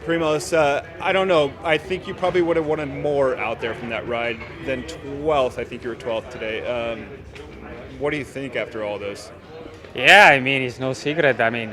Primoz, I don't know. I think you probably would have wanted more out there from that ride than 12th. I think you were 12th today. What do you think after all this? Yeah, I mean, it's no secret. I mean,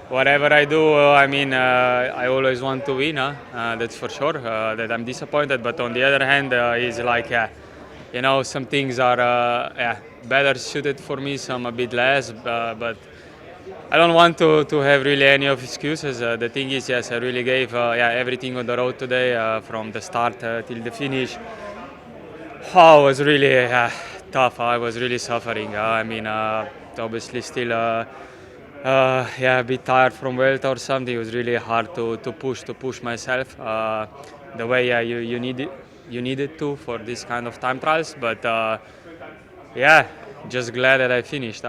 whatever I do, I always want to win. That's for sure. That I'm disappointed, but on the other hand, it's like, some things are better suited for me, some a bit less. But I don't want to have really any of excuses. The thing is, yes, I really gave everything on the road today, from the start till the finish. Oh, it was really tough. I was really suffering. Obviously still a bit tired from Vuelta or something. It was really hard to push myself the way you needed to for this kind of time trials. But just glad that I finished.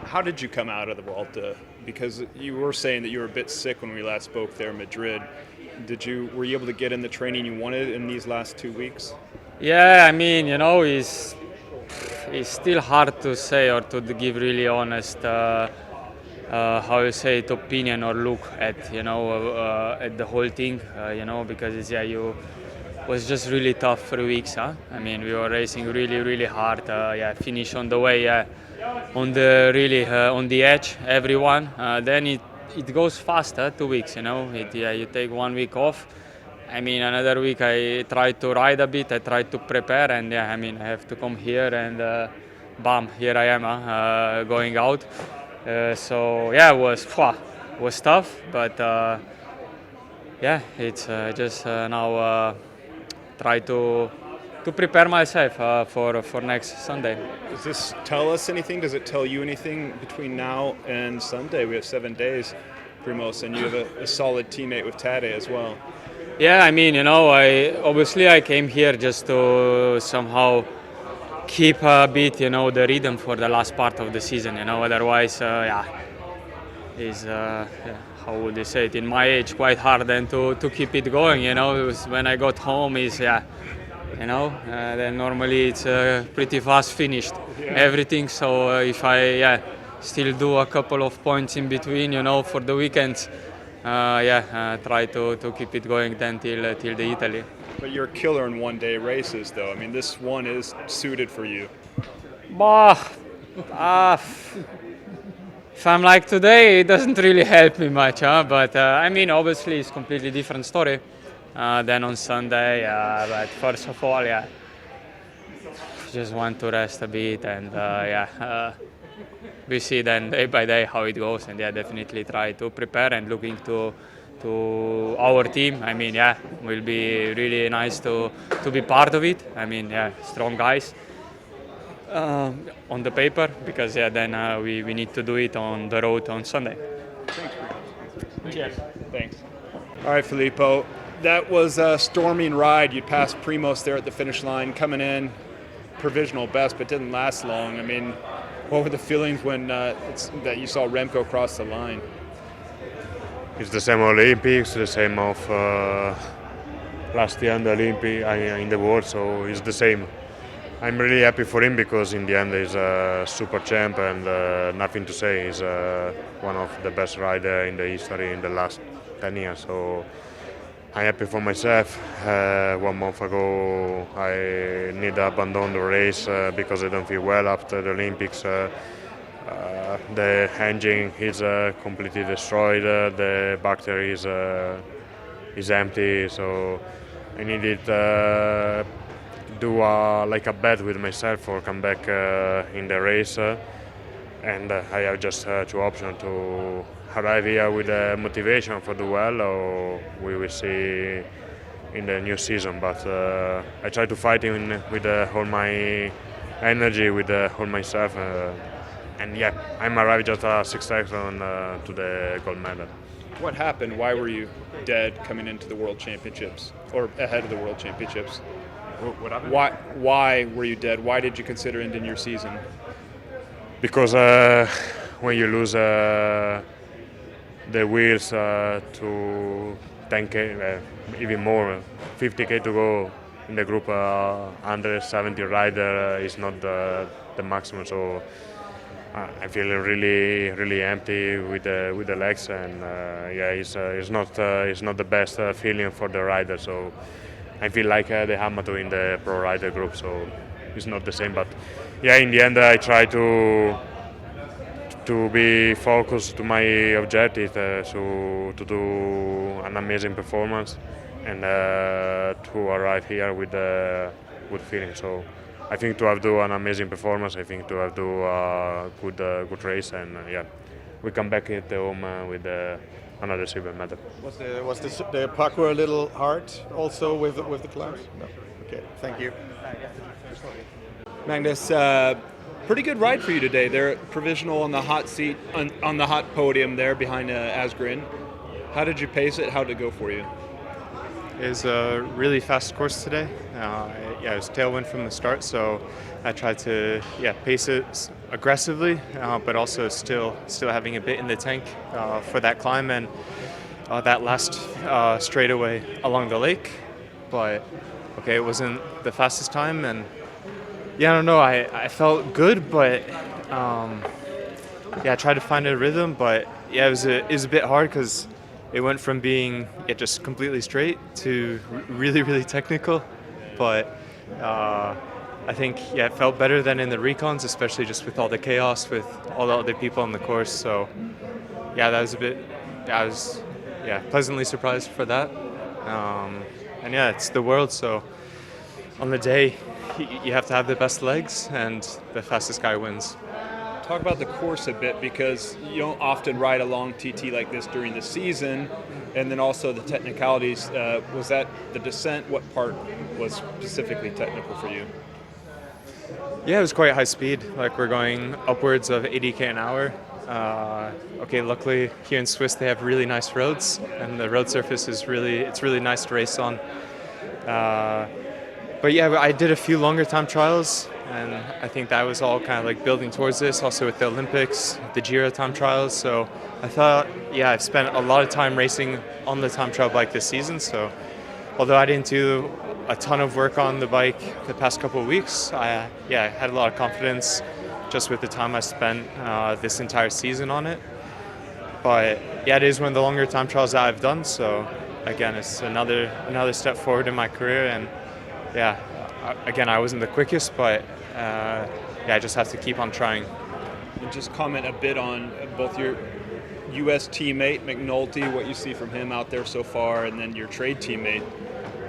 How did you come out of the Vuelta? Because you were saying that you were a bit sick when we last spoke there in Madrid. Were you able to get in the training you wanted in these last 2 weeks? Yeah, I mean, it's still hard to say or to give really honest, opinion or look at, at the whole thing, because was just really tough 3 weeks. I mean, we were racing really, really hard. Finish on the way, on the edge, everyone. Then it goes faster. 2 weeks, you take 1 week off. I mean, another week I tried to ride a bit, I tried to prepare, and I have to come here and bam, here I am going out. It was tough, but it's just now try to prepare myself for next Sunday. Does this tell us anything? Does it tell you anything between now and Sunday? We have 7 days, Primoz, and you have a solid teammate with Tadej as well. Yeah, I mean, I came here just to somehow keep a bit, the rhythm for the last part of the season, otherwise, is, how would you say it, in my age, quite hard then to keep it going, when I got home then normally it's pretty fast finished, everything, so if I, still do a couple of points in between, for the weekends, try to keep it going then till the Italy. But you're a killer in one-day races, though. I mean, this one is suited for you. If I'm like today, it doesn't really help me much, but obviously it's a completely different story than on Sunday. But first of all, just want to rest a bit and we see then day by day how it goes, and definitely try to prepare and looking to our team. Will be really nice to be part of it. Strong guys on the paper, because then we need to do it on the road on Sunday. Thanks. Cheers. Thanks. All right, Filippo, that was a storming ride. You passed Primoz there at the finish line, coming in provisional best, but didn't last long. What were the feelings when that you saw Remco cross the line? It's the same Olympics, the same of last year in the Olympics, in the world, so it's the same. I'm really happy for him because in the end he's a super champ and nothing to say. He's one of the best riders in the history in the last 10 years. So I'm happy for myself. 1 month ago I need to abandon the race because I don't feel well after the Olympics. The engine is completely destroyed. The battery is empty. So I needed do like a bet with myself or come back in the race. And I have just 2 options: to arrive here with motivation for the well, or we will see in the new season. But I try to fight with all my energy, with all myself. And I'm arrived just 6 seconds to the gold medal. What happened? Why were you dead coming into the World Championships, or ahead of the World Championships? What happened? Why were you dead? Why did you consider ending your season? Because when you lose the wheels to 10k, even more, 50k to go in the group, 170 rider is not the maximum. So I feel really empty with the legs, and it's not the best feeling for the rider. So I feel like the amateur in the pro rider group, so it's not the same. But yeah, in the end, I try to be focused to my objective, to do an amazing performance, and to arrive here with good feeling. So I think to have do an amazing performance, I think to have do a good race, and we come back at home with another silver medal. Was the parkour a little hard also with the climb? No. Okay, thank you. Magnus, pretty good ride for you today. They're provisional on the hot seat, on the hot podium there behind Asgreen. How did you pace it? How did it go for you? It was a really fast course today. It was tailwind from the start, so I tried to pace it aggressively, but also still having a bit in the tank for that climb and that last straightaway along the lake. But okay, it wasn't the fastest time, and I don't know. I felt good, but I tried to find a rhythm, but it was a bit hard because it went from being just completely straight to really technical. But I think it felt better than in the recons, especially just with all the chaos with all the other people on the course. So that was a bit. I was pleasantly surprised for that. And it's the world, so on the day you have to have the best legs, and the fastest guy wins. Talk about the course a bit, because you don't often ride a long TT like this during the season, and then also the technicalities. Was that the descent? What part was specifically technical for you? Yeah, it was quite high speed. Like, we're going upwards of 80k an hour. Luckily here in Swiss they have really nice roads, and the road surface is really nice to race on. But I did a few longer time trials, and I think that was all kind of like building towards this, also with the Olympics, the Giro time trials. So I thought, I've spent a lot of time racing on the time trial bike this season. So although I didn't do a ton of work on the bike the past couple of weeks, I had a lot of confidence just with the time I spent this entire season on it. But it is one of the longer time trials that I've done. So again, it's another step forward in my career, and again, I wasn't the quickest, but I just have to keep on trying. And just comment a bit on both your U.S. teammate McNulty, what you see from him out there so far, and then your trade teammate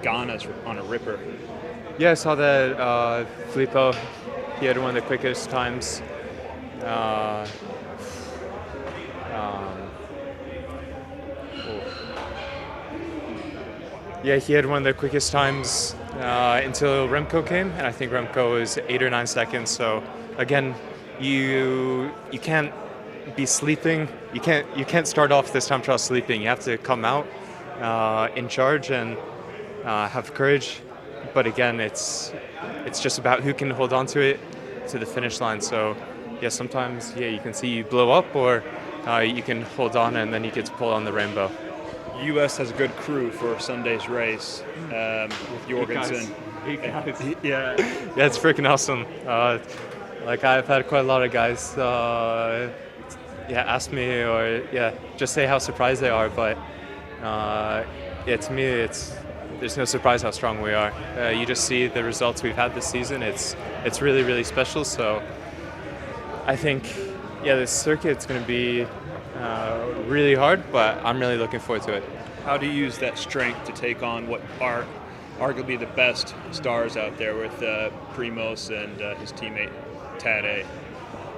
Ganna's on a ripper. Yeah, I saw that Filippo, he had one of the quickest times. He had one of the quickest times until Remco came, and I think Remco was 8 or 9 seconds. So again, you can't be sleeping. You can't start off this time trial sleeping. You have to come out in charge and have courage. But again, it's just about who can hold on to it to the finish line. So sometimes you can see you blow up, or you can hold on and then you get to pull on the rainbow. U.S. has a good crew for Sunday's race with Jorgensen. Yeah, it's freaking awesome. I've had quite a lot of guys ask me, or just say how surprised they are. But to me, there's no surprise how strong we are. You just see the results we've had this season. It's really special. So I think this circuit's going to be really hard, but I'm really looking forward to it. How do you use that strength to take on what are arguably the best stars out there with Primoz and his teammate Tadej?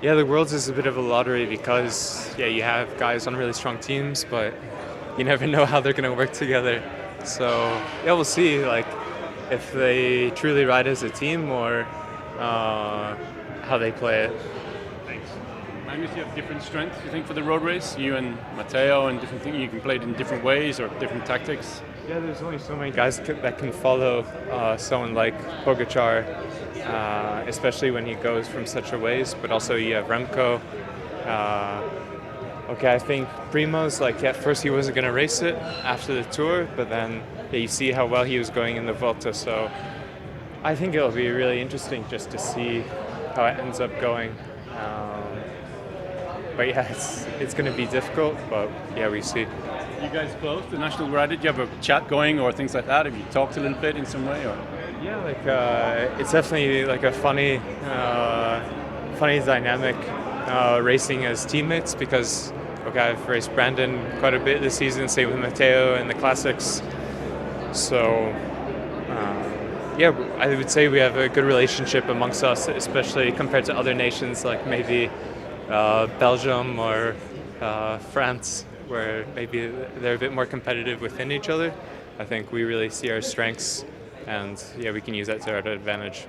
Yeah, the Worlds is a bit of a lottery because you have guys on really strong teams, but you never know how they're going to work together. So we'll see if they truly ride as a team, or how they play it. Thanks. Magnus, you have different strengths, you think, for the road race? You and Matteo, and different things, you can play it in different ways or different tactics? Yeah, there's only so many guys that can follow someone like Pogačar, especially when he goes from such a ways, but also you have Remco. I think Primoz, at first he wasn't going to race it after the Tour, but then you see how well he was going in the Vuelta, so I think it'll be really interesting just to see how it ends up going. but yeah, it's going to be difficult. But yeah, we see. You guys close the national ride? Did you have a chat going or things like that? Have you talked a little bit in some way? Or? Yeah, like it's definitely like a funny dynamic racing as teammates because I've raced Brandon quite a bit this season, same with Matteo in the classics. So yeah, I would say we have a good relationship amongst us, especially compared to other nations like maybe Belgium or France, where maybe they're a bit more competitive within each other. I think we really see our strengths, and yeah, we can use that to our advantage.